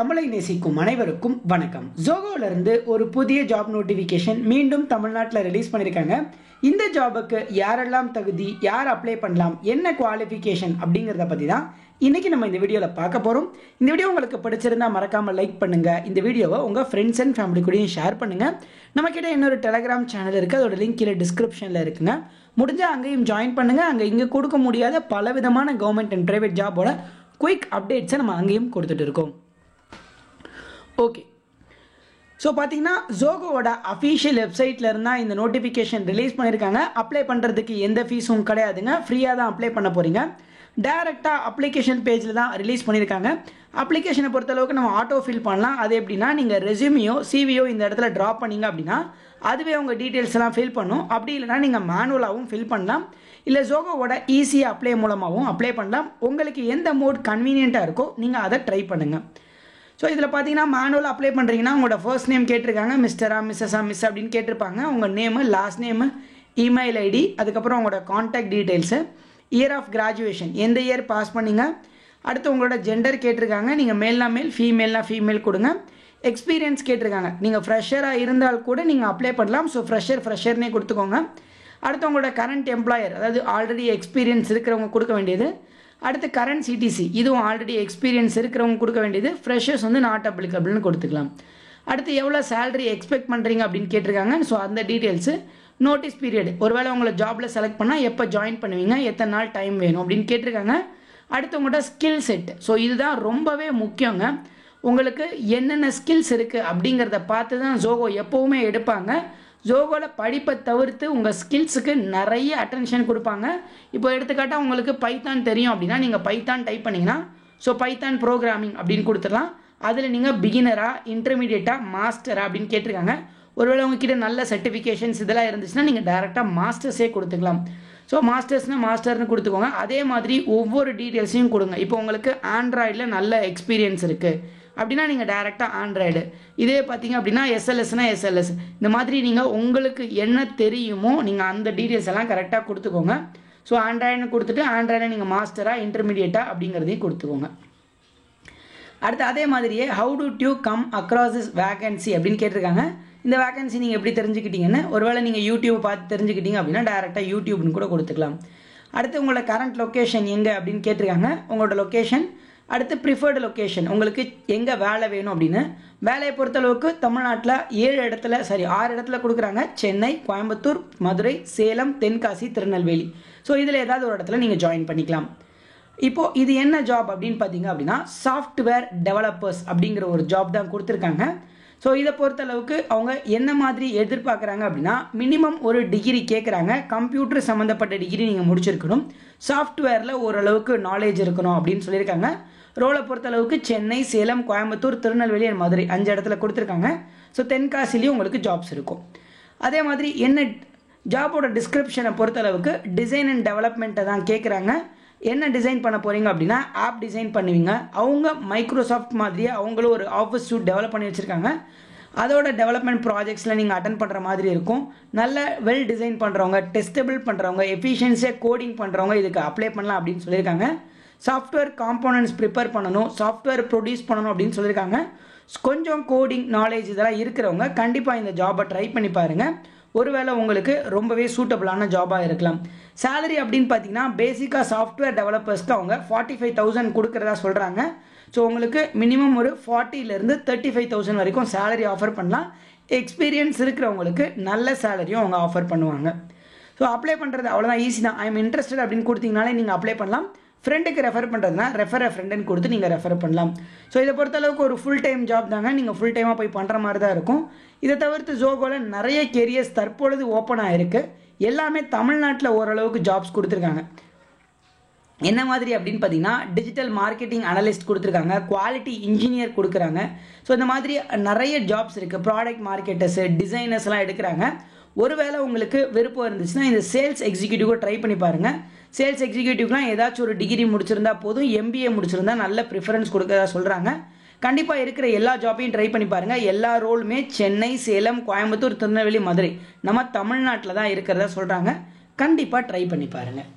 தமிழை நேசிக்கும் அனைவருக்கும் வணக்கம். ஜோகோல இருந்து ஒரு புதிய ஜாப் நோட்டிஃபிகேஷன் மீண்டும் தமிழ்நாட்டில் ரிலீஸ் பண்ணியிருக்காங்க. இந்த ஜாபுக்கு யாரெல்லாம் தகுதி, யார் அப்ளை பண்ணலாம், என்ன குவாலிஃபிகேஷன் அப்படிங்கிறத பற்றி தான் இன்றைக்கி நம்ம இந்த வீடியோவில் பார்க்க போகிறோம். இந்த வீடியோ உங்களுக்கு பிடிச்சிருந்தா மறக்காமல் லைக் பண்ணுங்கள். இந்த வீடியோவை உங்கள் ஃப்ரெண்ட்ஸ் அண்ட் ஃபேமிலி கூடயும் ஷேர் பண்ணுங்கள். நம்மக்கிட்ட இன்னொரு டெலகிராம் சேனல் இருக்குது, அதோட லிங்க் கீழே டிஸ்கிரிப்ஷனில் இருக்குங்க. முடிஞ்சால் அங்கேயும் ஜாயின் பண்ணுங்கள். அங்கே இங்கே கொடுக்க முடியாத பலவிதமான கவர்மெண்ட் அண்ட் ப்ரைவேட் ஜாபோட குயிக் அப்டேட்ஸை நம்ம அங்கேயும் கொடுத்துட்டு இருக்கோம். ஓகே, ஸோ பார்த்தீங்கன்னா ஜோகோவோட அஃபீஷியல் வெப்சைட்டில் இருந்தால் இந்த நோட்டிஃபிகேஷன் ரிலீஸ் பண்ணியிருக்காங்க. அப்ளை பண்ணுறதுக்கு எந்த ஃபீஸும் கிடையாதுங்க, ஃப்ரீயாக தான் அப்ளை பண்ண போகிறீங்க. டேரெக்டாக அப்ளிகேஷன் பேஜில் தான் ரிலீஸ் பண்ணியிருக்காங்க. அப்ளிகேஷனை பொறுத்தளவுக்கு நம்ம ஆட்டோ ஃபில் பண்ணலாம். அது எப்படின்னா, நீங்கள் ரெஸ்யூமியோ சிவியோ இந்த இடத்துல ட்ராப் பண்ணிங்க அப்படின்னா அதுவே உங்கள் டீட்டெயில்ஸ் எல்லாம் ஃபில் பண்ணும். அப்படி இல்லைனா நீங்கள் மேனுவலாகவும் ஃபில் பண்ணலாம், இல்லை ஜோகோவோட ஈஸி அப்ளை மூலமாகவும் அப்ளை பண்ணலாம். உங்களுக்கு எந்த மோட் கன்வீனியண்ட்டாக இருக்கோ நீங்கள் அதை ட்ரை பண்ணுங்கள். ஸோ இதில் பார்த்தீங்கன்னா மேனுவல் அப்ளை பண்ணுறீங்கன்னா உங்களோட ஃபர்ஸ்ட் நேம் கேட்டிருக்காங்க, மிஸ்டரா மிஸ்ஸஸா மிஸ் அப்படின்னு கேட்டிருப்பாங்க. உங்கள் name, last name, email ID, அதுக்கப்புறம் உங்களோட contact details, year of graduation, எந்த இயர் பாஸ் பண்ணிங்க, அடுத்து உங்களோட ஜெண்டர் கேட்டிருக்காங்க. நீங்கள் மேல்னா மேல், ஃபீமேல்னா ஃபீமேல் கொடுங்க. எக்ஸ்பீரியன்ஸ் கேட்டிருக்காங்க. நீங்கள் ஃப்ரெஷராக இருந்தால் கூட நீங்கள் அப்ளை பண்ணலாம். ஸோ ஃப்ரெஷர்னே கொடுத்துக்கோங்க. அடுத்து உங்களோட கரண்ட் எம்ப்ளாயர், அதாவது ஆல்ரெடி எக்ஸ்பீரியன்ஸ் இருக்கிறவங்க கொடுக்க வேண்டியது. அடுத்து கரண்ட் சிடிசி, இதுவும் ஆல்ரெடி எக்ஸ்பீரியன்ஸ் இருக்கிறவங்க கொடுக்க வேண்டியது. ஃப்ரெஷர்ஸ் வந்து நாட் அப்ளிகபிள்னு கொடுத்துக்கலாம். அடுத்து எவ்வளோ சேலரி எக்ஸ்பெக்ட் பண்ணுறீங்க அப்படின்னு கேட்டிருக்காங்க. ஸோ அந்த டீட்டெயில்ஸு. நோட்டீஸ் பீரியட், ஒருவேளை உங்களை ஜாபில் செலக்ட் பண்ணால் எப்போ ஜாயின் பண்ணுவீங்க, எத்தனை நாள் டைம் வேணும் அப்படின்னு கேட்டிருக்காங்க. அடுத்து உங்களோட ஸ்கில் செட். ஸோ இதுதான் ரொம்பவே முக்கியங்க. உங்களுக்கு என்னென்ன ஸ்கில்ஸ் இருக்குது அப்படிங்கிறத பார்த்து தான் ஜோகோ எப்போவுமே எடுப்பாங்க. ஜோகோவில் படிப்பை தவிர்த்து உங்கள் ஸ்கில்ஸுக்கு நிறைய அட்டென்ஷன் கொடுப்பாங்க. இப்போ எடுத்துக்காட்டால் உங்களுக்கு பைத்தான் தெரியும் அப்படின்னா நீங்கள் பைத்தான் டைப் பண்ணிங்கன்னா ஸோ பைத்தான் ப்ரோக்ராமிங் அப்படின்னு கொடுத்துடலாம். அதில் நீங்கள் பிகினராக, இன்டர்மீடியட்டாக, மாஸ்டரா அப்படின்னு கேட்டிருக்காங்க. ஒருவேளை உங்ககிட்ட நல்ல சர்டிஃபிகேஷன்ஸ் இதெல்லாம் இருந்துச்சுன்னா நீங்கள் டேரெக்டாக மாஸ்டர்ஸே கொடுத்துக்கலாம். ஸோ மாஸ்டர்ஸ்னால் மாஸ்டர்னு கொடுத்துக்கோங்க. அதே மாதிரி ஒவ்வொரு டீட்டெயில்ஸையும் கொடுங்க. இப்போ உங்களுக்கு ஆண்ட்ராய்டில் நல்ல எக்ஸ்பீரியன்ஸ் இருக்குது அப்படின்னா நீங்கள் டேரெக்டாக ஆண்ட்ராய்டு, இதே பார்த்தீங்க அப்படின்னா எஸ்எல்எஸ்னா எஸ்எல்எஸ், இந்த மாதிரி நீங்கள் உங்களுக்கு என்ன தெரியுமோ நீங்கள் அந்த டீட்டெயில்ஸ் எல்லாம் கரெக்டாக கொடுத்துக்கோங்க. ஸோ ஆண்ட்ராய்டுன்னு கொடுத்துட்டு ஆண்ட்ராய்டில் நீங்கள் மாஸ்டரா, இன்டர்மீடியட்டா அப்படிங்கிறதையும் கொடுத்துக்கோங்க. அடுத்து அதே மாதிரியே how to you come across this vacancy அப்படின்னு கேட்டிருக்காங்க. இந்த வேகன்சி நீங்கள் எப்படி தெரிஞ்சுக்கிட்டீங்கன்னு, ஒருவேளை நீங்கள் யூடியூப் பார்த்து தெரிஞ்சுக்கிட்டீங்க அப்படின்னா டேரெக்டாக யூடியூப்னு கூட கொடுத்துக்கலாம். அடுத்து உங்களோட கரண்ட் லொக்கேஷன் எங்கே அப்படின்னு கேட்டிருக்காங்க, உங்களோட லொக்கேஷன். அடுத்து ப்ரிஃபர்டு லொக்கேஷன், உங்களுக்கு எங்கே வேலை வேணும் அப்படின்னு. வேலையை பொறுத்தளவுக்கு தமிழ்நாட்டில் 6 இடத்துல கொடுக்குறாங்க. சென்னை, கோயம்புத்தூர், மதுரை, சேலம், தென்காசி, திருநெல்வேலி. ஸோ இதில் ஏதாவது ஒரு இடத்துல நீங்கள் ஜாயின் பண்ணிக்கலாம். இப்போது இது என்ன ஜாப் அப்படின்னு பார்த்தீங்க அப்படின்னா சாஃப்ட்வேர் டெவலப்பர்ஸ் அப்படிங்கிற ஒரு ஜாப் தான் கொடுத்துருக்காங்க. ஸோ இதை பொறுத்தளவுக்கு அவங்க என்ன மாதிரி எதிர்பார்க்குறாங்க அப்படின்னா மினிமம் ஒரு டிகிரி கேட்குறாங்க. கம்ப்யூட்டர் சம்மந்தப்பட்ட டிகிரி நீங்கள் முடிச்சிருக்கணும். சாஃப்ட்வேரில் ஓரளவுக்கு நாலேஜ் இருக்கணும் அப்படின்னு சொல்லியிருக்காங்க. ரோலை பொறுத்தளவுக்கு சென்னை, சேலம், கோயம்புத்தூர், திருநெல்வேலி அண்ட் மதுரை 5 இடத்துல கொடுத்துருக்காங்க. ஸோ தென்காசிலையும் உங்களுக்கு ஜாப்ஸ் இருக்கும். அதே மாதிரி என்ன ஜாபோட டிஸ்கிரிப்ஷனை பொறுத்தளவுக்கு டிசைன் அண்ட் டெவலப்மெண்ட்டை தான் கேட்குறாங்க. என்ன டிசைன் பண்ண போகிறீங்க அப்படின்னா ஆப் டிசைன் பண்ணுவீங்க. அவங்க மைக்ரோசாஃப்ட் மாதிரியே அவங்களும் ஒரு ஆஃபீஸ் சூட் டெவலப் பண்ணி வச்சுருக்காங்க. அதோட டெவலப்மெண்ட் ப்ராஜெக்ட்ஸில் நீங்கள் அட்டன் பண்ணுற மாதிரி இருக்கும். நல்ல வெல் டிசைன் பண்ணுறவங்க, டெஸ்டபிள் பண்ணுறவங்க, எஃபிஷியன்சியாக கோடிங் பண்ணுறவங்க இதுக்கு அப்ளை பண்ணலாம் அப்படின்னு சொல்லியிருக்காங்க. சாஃப்ட்வேர் காம்போனன்ட்ஸ் ப்ரிப்பேர் பண்ணணும், சாஃப்ட்வேர் ப்ரொடியூஸ் பண்ணணும் அப்படின்னு சொல்லியிருக்காங்க. கொஞ்சம் கோடிங் நாலேஜ் இதெல்லாம் இருக்கிறவங்க கண்டிப்பாக இந்த ஜாபை ட்ரை பண்ணி பாருங்கள். ஒருவேளை உங்களுக்கு ரொம்பவே சூட்டபிளான ஜாபாக இருக்கலாம். சேலரி அப்படின்னு பார்த்தீங்கன்னா பேசிக்காக சாஃப்ட்வேர் டெவலப்பர்ஸ்க்கு அவங்க 45,000 கொடுக்குறதா சொல்கிறாங்க. ஸோ உங்களுக்கு மினிமம் ஒரு 40,000 35,000 வரைக்கும் சேலரி ஆஃபர் பண்ணலாம். எக்ஸ்பீரியன்ஸ் இருக்கிறவங்களுக்கு நல்ல சேலரியும் அவங்க ஆஃபர் பண்ணுவாங்க. ஸோ அப்ளை பண்ணுறது அவ்வளோதான், ஈஸி தான். ஐ எம் இன்ட்ரெஸ்டட் அப்படின்னு கொடுத்தீங்கனாலே நீங்கள் அப்ளை பண்ணலாம். ஃப்ரெண்டுக்கு ரெஃபர் பண்ணுறதுனா ரெஃபர் ஃப்ரெண்டுன்னு கொடுத்து நீங்கள் ரெஃபர் பண்ணலாம். ஸோ இதை பொறுத்தளவுக்கு ஒரு ஃபுல் டைம் ஜாப் தாங்க. நீங்கள் ஃபுல் டைமாக போய் பண்ணுற மாதிரி தான் இருக்கும். இதை தவிர்த்து ஜோகோவில் நிறைய கேரியர்ஸ் தற்பொழுது ஓப்பனாக இருக்குது. எல்லாமே தமிழ்நாட்டில் ஓரளவுக்கு ஜாப்ஸ் கொடுத்துருக்காங்க. என்ன மாதிரி அப்படின்னு பார்த்தீங்கன்னா டிஜிட்டல் மார்க்கெட்டிங் அனலிஸ்ட் கொடுத்துருக்காங்க, குவாலிட்டி இன்ஜினியர் கொடுக்குறாங்க. ஸோ இந்த மாதிரி நிறைய ஜாப்ஸ் இருக்குது. ப்ராடக்ட் மார்க்கெட்டர்ஸு, டிசைனர்ஸ்லாம் எடுக்கிறாங்க. ஒருவேளை உங்களுக்கு விருப்பம் இருந்துச்சுன்னா இந்த சேல்ஸ் எக்ஸிக்யூட்டிவ் ட்ரை பண்ணி பாருங்கள். சேல்ஸ் எக்ஸிக்யூட்டிவ்லாம் ஏதாச்சும் ஒரு டிகிரி முடிச்சிருந்தா போதும், எம்பிஏ முடிச்சிருந்தா நல்ல ப்ரிஃபரன்ஸ் கொடுக்கறதா சொல்கிறாங்க. கண்டிப்பாக இருக்கிற எல்லா ஜாப்பையும் ட்ரை பண்ணி பாருங்கள். எல்லா ரோலுமே சென்னை, சேலம், கோயம்புத்தூர், திருநெல்வேலி, மதுரை நம்ம தமிழ்நாட்டில் தான் இருக்கிறதா சொல்கிறாங்க. கண்டிப்பாக ட்ரை பண்ணி பாருங்கள்.